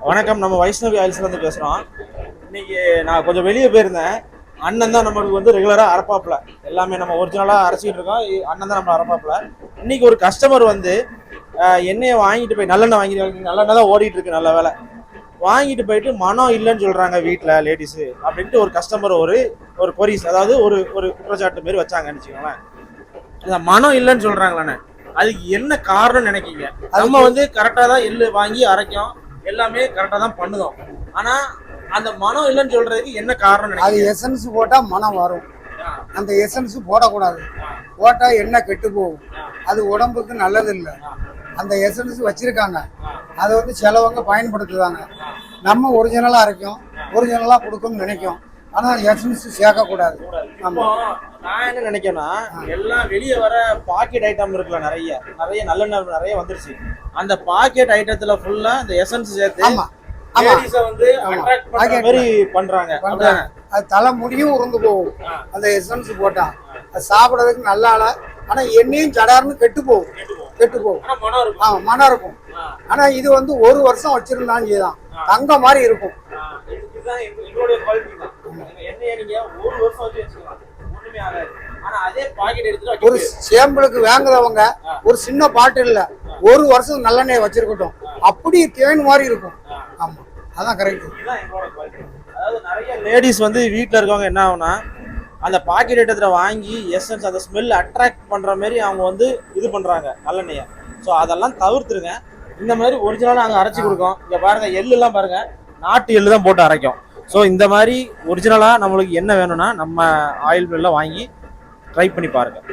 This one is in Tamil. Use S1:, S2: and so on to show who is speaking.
S1: வணக்கம். நம்ம வைஷ்ணவி ஆயில்ஸ்லேருந்து பேசுகிறோம். இன்னைக்கு நான் கொஞ்சம் வெளியே போயிருந்தேன். அண்ணன் தான் நம்மளுக்கு வந்து ரெகுலராக அரைப்பாப்புல எல்லாமே நம்ம ஒரிஜினலாக அரைச்சிக்கிட்டு இருக்கோம். அண்ணன் தான் நம்ம அரைப்பாப்புல. இன்னைக்கு ஒரு கஸ்டமர் வந்து எண்ணெயை வாங்கிட்டு போய் நல்லெண்ணெய் வாங்கிட்டு நல்லெண்ணெய் தான் ஓடிட்டு இருக்கு. நல்ல வேலை வாங்கிட்டு போயிட்டு மனம் இல்லைன்னு சொல்கிறாங்க வீட்டில் லேடிஸு அப்படின்ட்டு ஒரு கஸ்டமர் ஒரு கொரிஸ், அதாவது ஒரு ஒரு குற்றச்சாட்டு மாரி வச்சாங்கன்னு வச்சுக்கோங்களேன். இந்த மனம் இல்லைன்னு சொல்கிறாங்களாண்ணே, அதுக்கு என்ன காரணம் நினைக்கிங்க? நம்ம வந்து கரெக்டாக தான் எள்ளு வாங்கி அரைக்கும், எல்லாமே கரெக்டாக தான் பண்ணுதோம். ஆனால் அந்த மனம் இல்லைன்னு சொல்றதுக்கு என்ன காரணம்?
S2: அது எசன்ஸ் போட்டால் மனம் வரும். அந்த எசன்ஸ் போடக்கூடாது. போட்டால் எண்ணெய் கெட்டு போகும். அது உடம்புக்கு நல்லது இல்லை. அந்த எசன்ஸ் வச்சிருக்காங்க, அதை வந்து சிலவங்க பயன்படுத்துவாங்க. நம்ம ஒரிஜினலாக அரைக்கும், ஒரிஜினலாக கொடுக்கும்னு நினைக்கும். ஆனால் எசன்ஸ் சேர்க்கக்கூடாது.
S1: நான் என்ன நினைக்கிறேன்னா, எல்லாம் வெளியே வர பாக்கெட் ஐட்டம் இருக்குல்ல, நிறைய நல்லெண்ணெய் நிறைய வந்துருச்சு. அந்த பாக்கெட் ஐட்டத்துல ஃபுல்லா இந்த எசன்ஸ் சேர்த்து வந்து அட்ராக்ட் பண்ற மாதிரி பண்றாங்க.
S2: அது தலை முடியும் உருந்து போகும் அந்த எசன்ஸ் போட்டா. அது சாப்பிடறதுக்கு நல்லா இல்ல. ஆனா எண்ணெயும் ஜடார்னு கெட்டு போகும். மனம் இருக்கும். ஆனா இது வந்து ஒரு வருஷம் வச்சிருந்தாலும் இதுதான் தங்க மாதிரி இருக்கும். ஒரு சேம்பிளுக்கு வாங்குறவங்க ஒரு சின்ன பாட்டில்ல ஒரு வருஷம் நல்லெண்ணெய் வச்சிருக்கட்டும், அப்படி தேன் மாதிரி இருக்கும். ஆமா, அதான் கரெக்ட்.
S1: அதாவது நிறைய லேடிஸ் வந்து வீட்டில் இருக்கவங்க என்ன ஆகும்னா, அந்த பாக்கெட் ஐட்டத்தில் வாங்கி எசன்ஸ் அந்த ஸ்மெல் அட்ராக்ட் பண்ணுற மாதிரி அவங்க வந்து இது பண்ணுறாங்க நல்லெண்ணெயை. ஸோ அதெல்லாம் தவிர்த்துருங்க. இந்த மாதிரி ஒரிஜினலாக நாங்கள் அரைச்சி கொடுக்கோம். இங்கே பாருங்கள், எள்ளுலாம் பாருங்கள், நாட்டு எள்ளு தான் போட்டு அரைக்கும். ஸோ இந்த மாதிரி ஒரிஜினலாக நம்மளுக்கு என்ன வேணும்னா நம்ம ஆயில் மில்லில் வாங்கி ட்ரை பண்ணி பாருங்கள்.